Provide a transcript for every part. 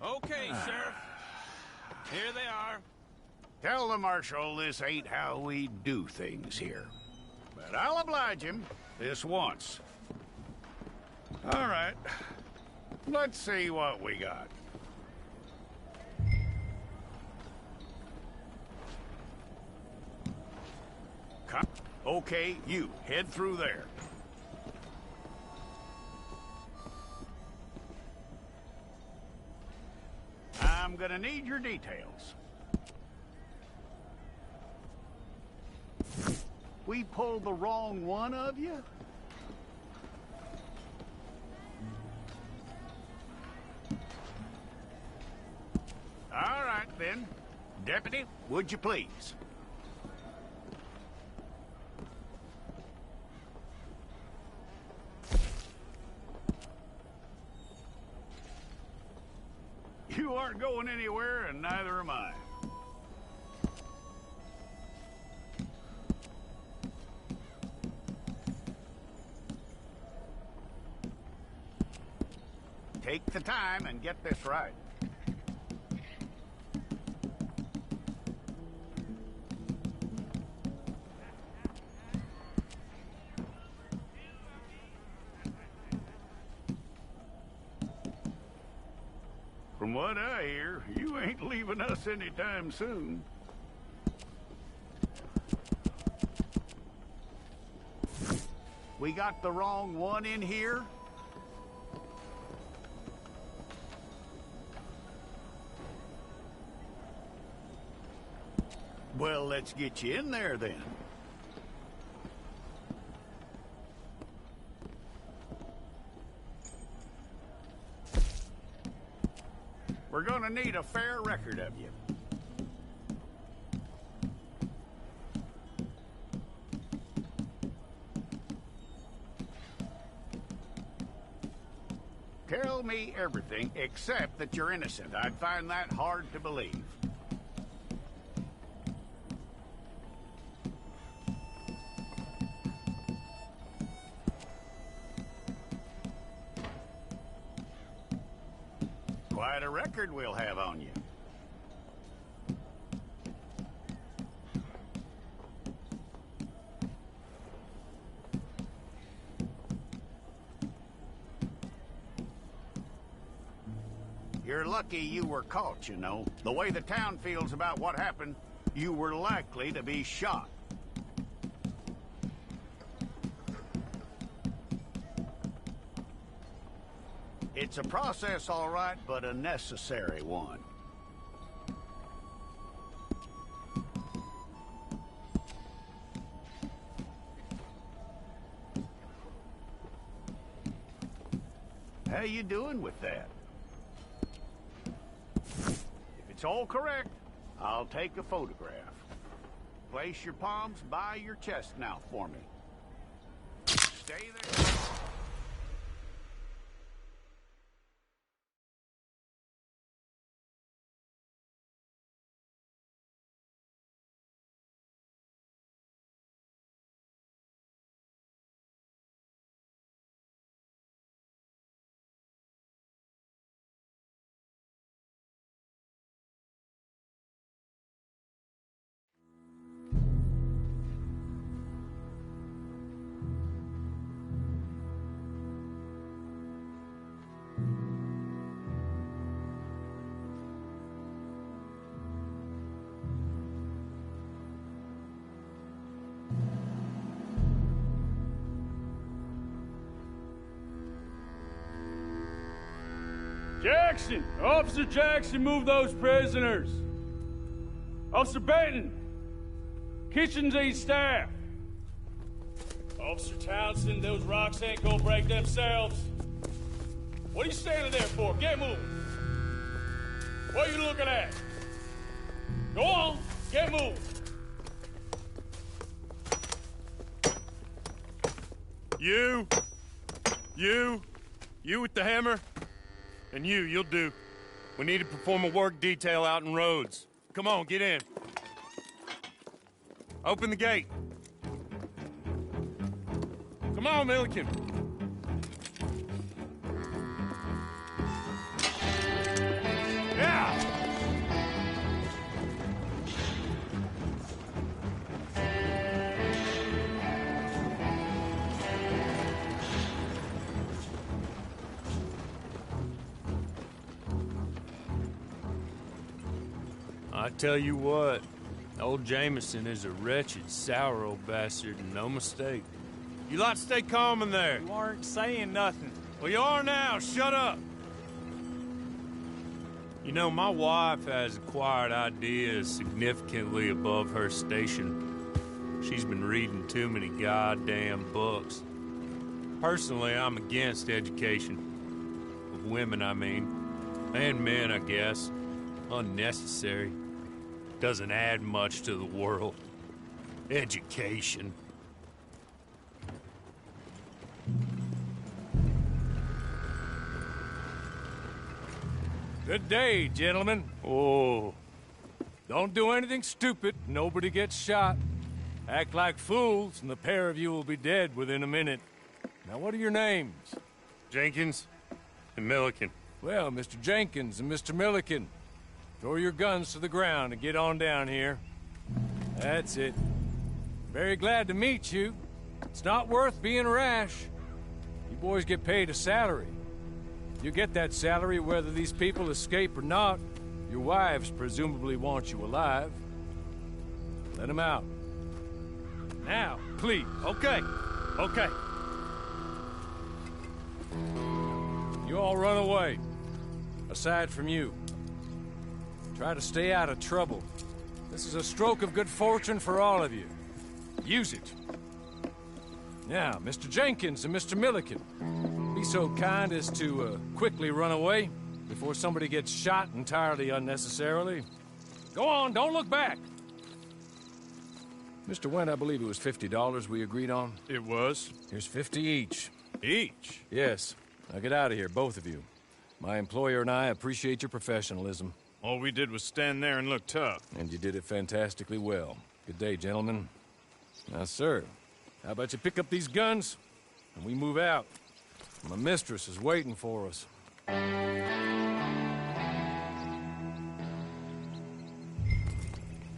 Okay, Sheriff. Here they are. Tell the Marshal this ain't how we do things here. But I'll oblige him this once. All right. Let's see what we got. Come. Okay, you head through there. I'm gonna need your details. We pulled the wrong one of you? All right, then. Deputy, would you please? You aren't going anywhere, and neither am I. Take the time and get this right. From what I hear, you ain't leaving us anytime soon. We got the wrong one in here? Well, let's get you in there then. We're gonna need a fair record of you. Tell me everything except that you're innocent. I'd find that hard to believe. Quite a record we'll have on you. You're lucky you were caught, you know. The way the town feels about what happened, you were likely to be shot. It's a process, all right, but a necessary one. How you doing with that? If it's all correct, I'll take a photograph. Place your palms by your chest now for me. Stay there. Jackson! Officer Jackson, move those prisoners! Officer Benton! Kitchens and staff! Officer Townsend, those rocks ain't gonna break themselves. What are you standing there for? Get moving! What are you looking at? Go on, get moving! You with the hammer? And you'll do. We need to perform a work detail out in roads. Come on, get in. Open the gate. Come on, Milliken. Yeah! I tell you what, old Jameson is a wretched, sour old bastard, and no mistake. You lot stay calm in there. You aren't saying nothing. Well, you are now. Shut up. You know, my wife has acquired ideas significantly above her station. She's been reading too many goddamn books. Personally, I'm against education. Of women, I mean. And men, I guess. Unnecessary. Doesn't add much to the world. Education. Good day, gentlemen. Oh, Don't do anything stupid. Nobody gets shot. Act like fools, and the pair of you will be dead within a minute. Now, what are your names? Jenkins and Milliken. Well, Mr. Jenkins and Mr. Milliken, throw your guns to the ground and get on down here. That's it. Very glad to meet you. It's not worth being rash. You boys get paid a salary. You get that salary whether these people escape or not. Your wives presumably want you alive. Let them out. Now, please. Okay. You all run away. Aside from you. Try to stay out of trouble. This is a stroke of good fortune for all of you. Use it. Now, Mr. Jenkins and Mr. Milliken, be so kind as to quickly run away before somebody gets shot entirely unnecessarily. Go on, don't look back. Mr. Wendt, I believe it was $50 we agreed on. It was. Here's 50 each. Each? Yes. Now get out of here, both of you. My employer and I appreciate your professionalism. All we did was stand there and look tough. And you did it fantastically well. Good day, gentlemen. Now, sir, how about you pick up these guns, and we move out? My mistress is waiting for us.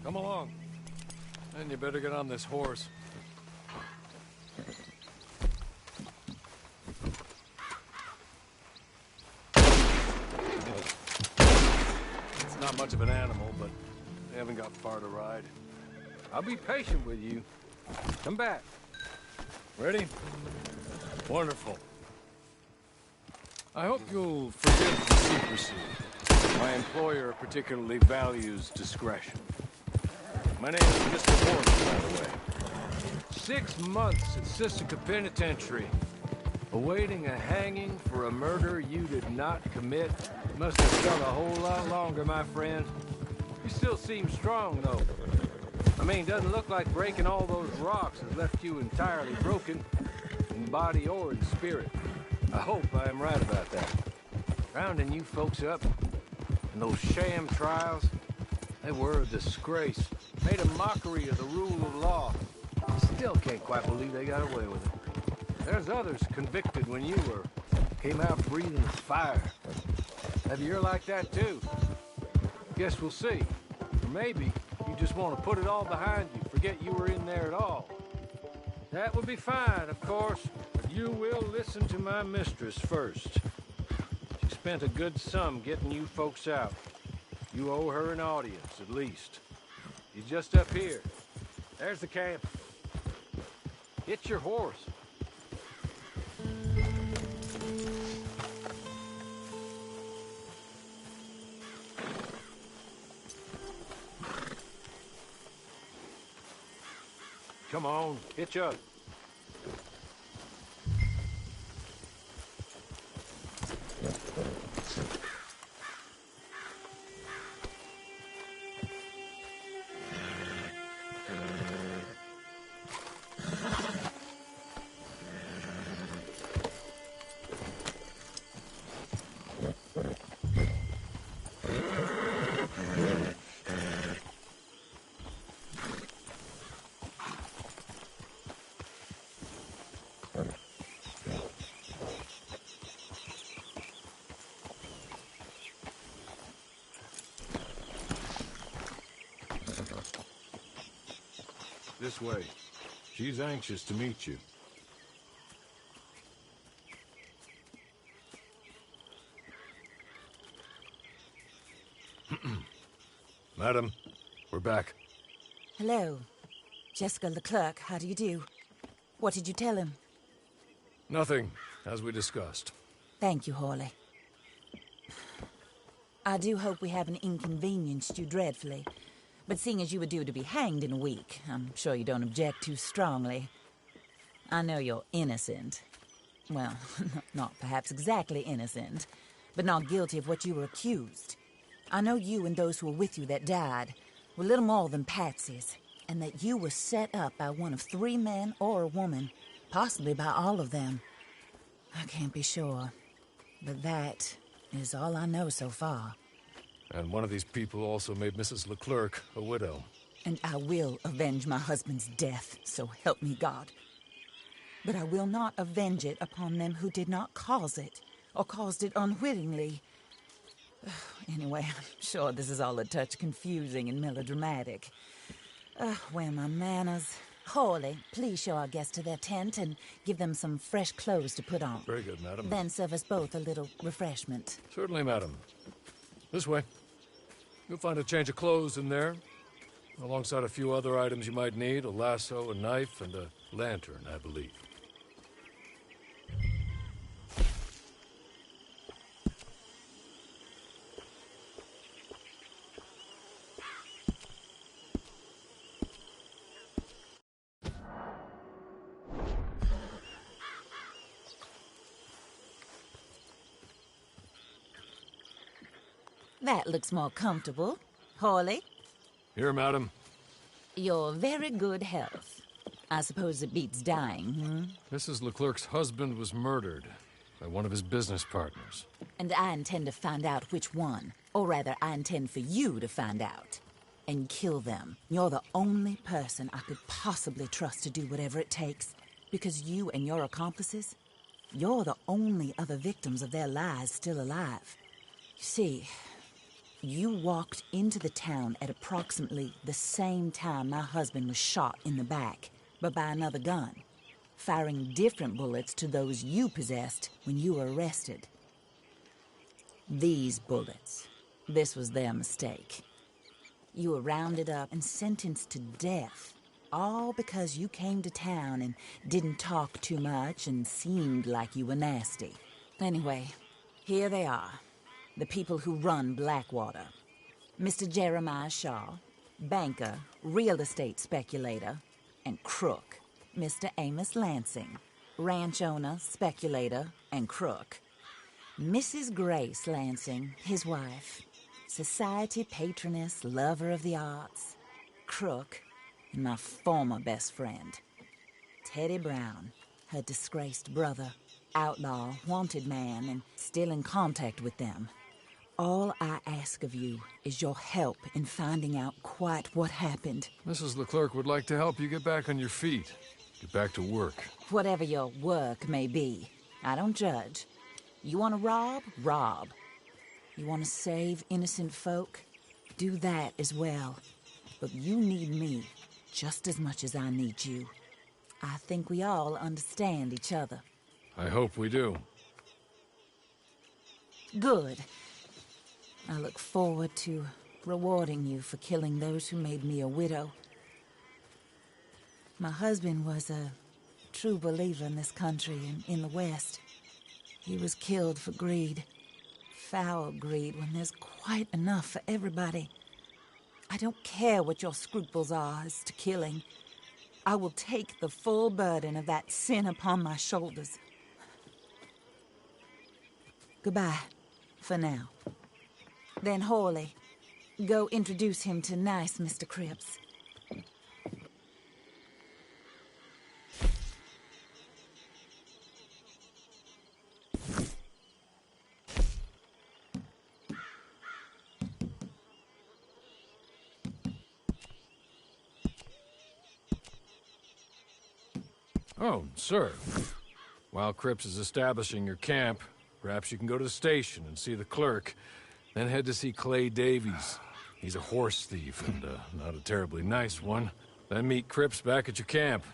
Come along. And you better get on this horse. It's not much of an animal, but they haven't got far to ride. I'll be patient with you. Come back. Ready? Wonderful. I hope you'll forgive the secrecy. My employer particularly values discretion. My name is Mr. Morgan, by the way. 6 months at Sisika Penitentiary, awaiting a hanging for a murder you did not commit. Must have felt a whole lot longer, my friend. You still seem strong, though. I mean, doesn't look like breaking all those rocks has left you entirely broken, in body or in spirit. I hope I am right about that. Rounding you folks up, and those sham trials, they were a disgrace. Made a mockery of the rule of law. Still can't quite believe they got away with it. There's others convicted when you were. Came out breathing fire. Maybe you're like that too. Guess we'll see. Or maybe you just want to put it all behind you, forget you were in there at all. That would be fine, of course, but you will listen to my mistress first. She spent a good sum getting you folks out. You owe her an audience, at least. He's just up here. There's the camp. Hit your horse. Come on, hitch up. This way. She's anxious to meet you. Madam, we're back. Hello. Jessica Leclerc, how do you do? What did you tell him? Nothing, as we discussed. Thank you, Hawley. I do hope we haven't inconvenienced you dreadfully. But seeing as you were due to be hanged in a week, I'm sure you don't object too strongly. I know you're innocent. Well, not perhaps exactly innocent, but not guilty of what you were accused. I know you and those who were with you that died were little more than patsies, and that you were set up by one of 3 men or a woman, possibly by all of them. I can't be sure, but that is all I know so far. And one of these people also made Mrs. Leclerc a widow. And I will avenge my husband's death, so help me God. But I will not avenge it upon them who did not cause it, or caused it unwittingly. Anyway, I'm sure this is all a touch confusing and melodramatic. Where are my manners? Hawley, please show our guests to their tent and give them some fresh clothes to put on. Very good, madam. Then serve us both a little refreshment. Certainly, madam. This way. You'll find a change of clothes in there, alongside a few other items you might need, a lasso, a knife, and a lantern, I believe. That looks more comfortable. Hawley? Here, madam. Your very good health. I suppose it beats dying, hmm? Mrs. Leclerc's husband was murdered by one of his business partners. And I intend to find out which one. Or rather, I intend for you to find out. And kill them. You're the only person I could possibly trust to do whatever it takes. Because you and your accomplices, you're the only other victims of their lies still alive. You see, you walked into the town at approximately the same time my husband was shot in the back, but by another gun, firing different bullets to those you possessed when you were arrested. These bullets, this was their mistake. You were rounded up and sentenced to death, all because you came to town and didn't talk too much and seemed like you were nasty. Anyway, here they are. The people who run Blackwater. Mr. Jeremiah Shaw, banker, real estate speculator, and crook. Mr. Amos Lansing, ranch owner, speculator, and crook. Mrs. Grace Lansing, his wife, society patroness, lover of the arts, crook, and my former best friend. Teddy Brown, her disgraced brother, outlaw, wanted man, and still in contact with them. All I ask of you is your help in finding out quite what happened. Mrs. Leclerc would like to help you get back on your feet. Get back to work. Whatever your work may be, I don't judge. You want to rob? Rob. You want to save innocent folk? Do that as well. But you need me just as much as I need you. I think we all understand each other. I hope we do. Good. I look forward to rewarding you for killing those who made me a widow. My husband was a true believer in this country and in the West. He was killed for greed. Foul greed when there's quite enough for everybody. I don't care what your scruples are as to killing. I will take the full burden of that sin upon my shoulders. Goodbye, for now. Then, Hawley, go introduce him to nice Mr. Cripps. Oh, sir. While Cripps is establishing your camp, perhaps you can go to the station and see the clerk, then head to see Clay Davies. He's a horse thief, and not a terribly nice one. Then meet Cripps back at your camp.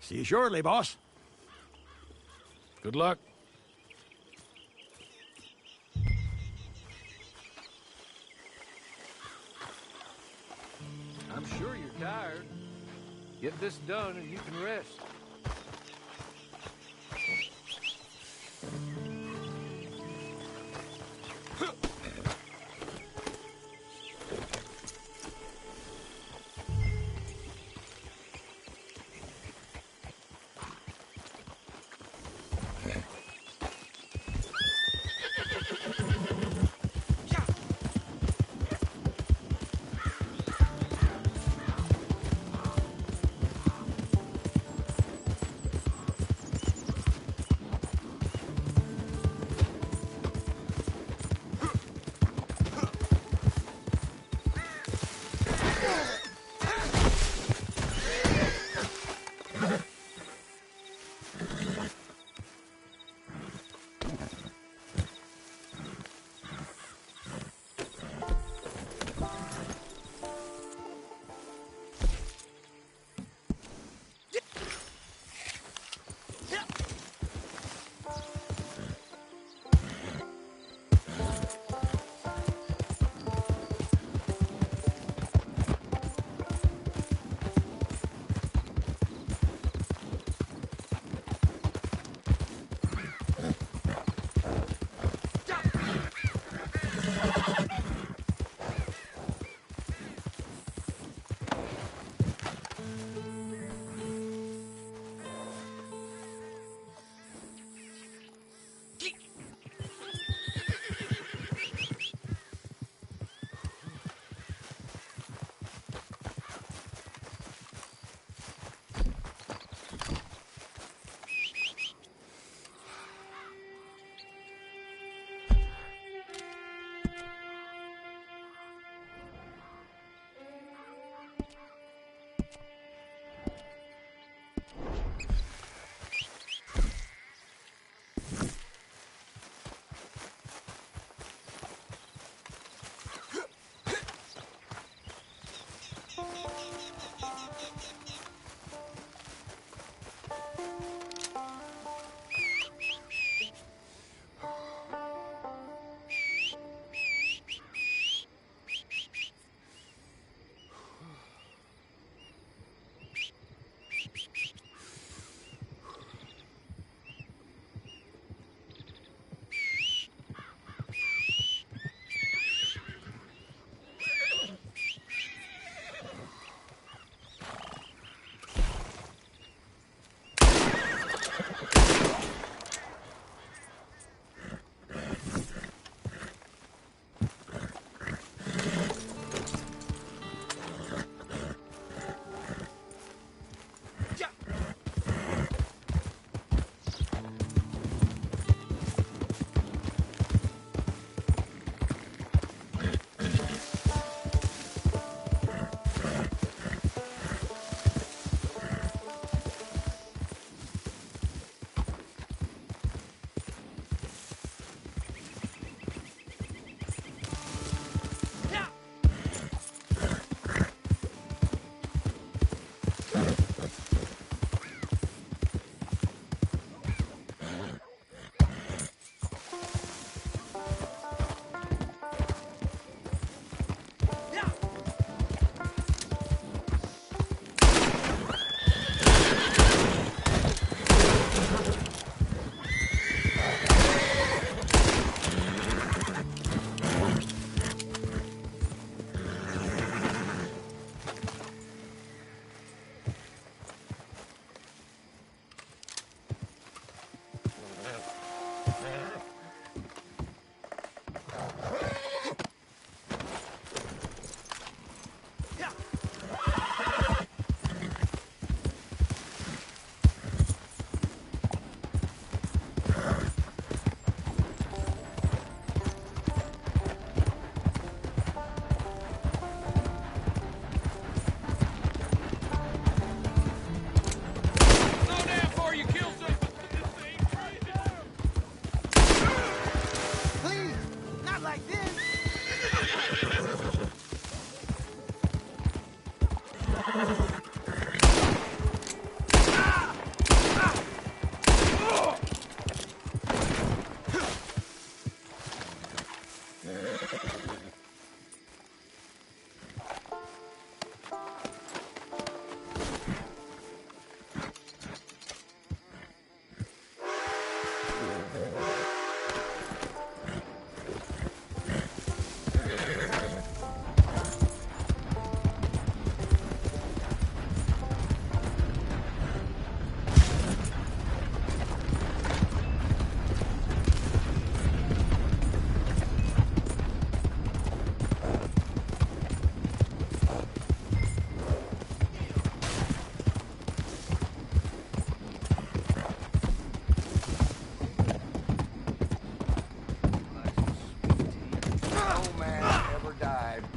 See you shortly, boss. Good luck. I'm sure you're tired. Get this done and you can rest.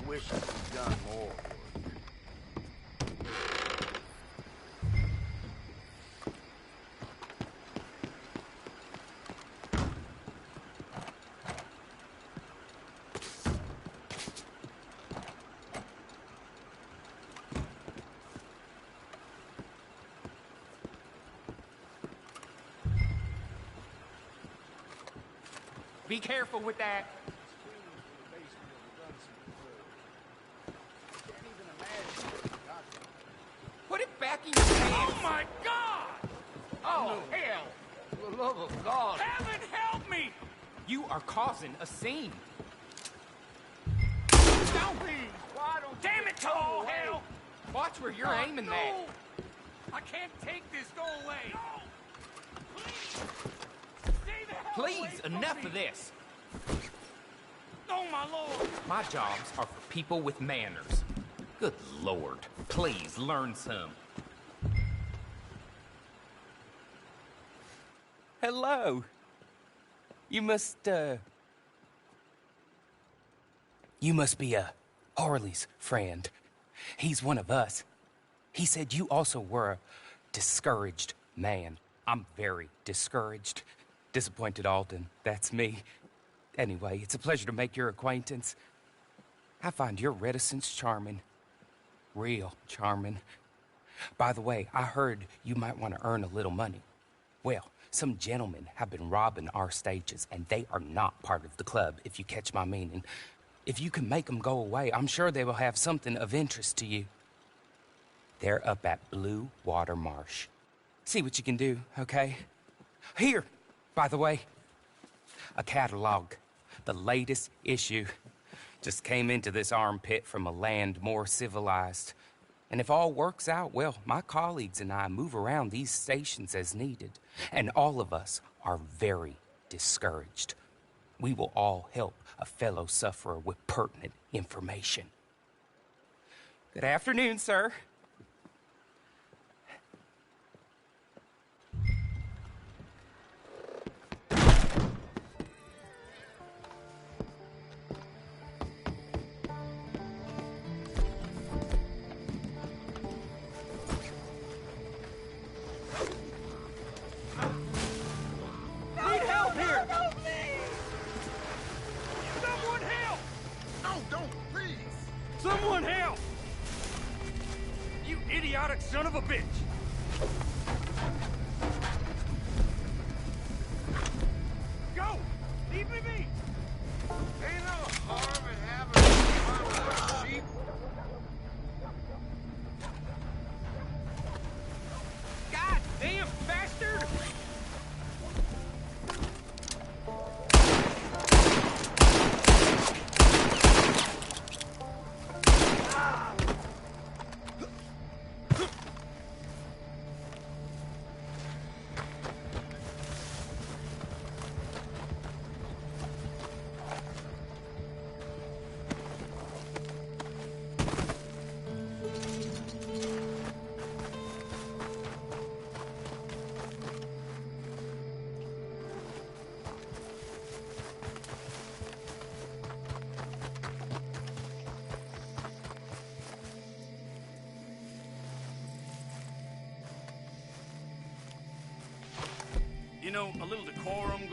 wishes he'd done more. Be careful with that. Put it back in your pants. Oh my God! Oh, hell! For the love of God! Heaven help me! You are causing a scene. Don't be! Why don't Damn it to all hell! Watch where you're aiming no. that. I can't take this. Go away. No! Please! Stay the hell away Please, from enough me. of this. Oh my lord! My jobs are for people with manners. Good lord. Please, learn some. Hello. You must be Harley's friend. He's one of us. He said you also were a discouraged man. I'm very discouraged. Disappointed Alden, that's me. Anyway, it's a pleasure to make your acquaintance. I find your reticence charming. Real charming. By the way, I heard you might want to earn a little money. Well, some gentlemen have been robbing our stages, and they are not part of the club, if you catch my meaning. If you can make them go away, I'm sure they will have something of interest to you. They're up at Blue Water Marsh. See what you can do, okay? Here, by the way, a catalog. The latest issue. Just came into this armpit from a land more civilized. And if all works out, well, my colleagues and I move around these stations as needed. And all of us are very discouraged. We will all help a fellow sufferer with pertinent information. Good afternoon, sir. Someone help! You idiotic son of a bitch! Go! Leave me be! Ain't no harm in having a sheep. God damn bastard! You know, a little decorum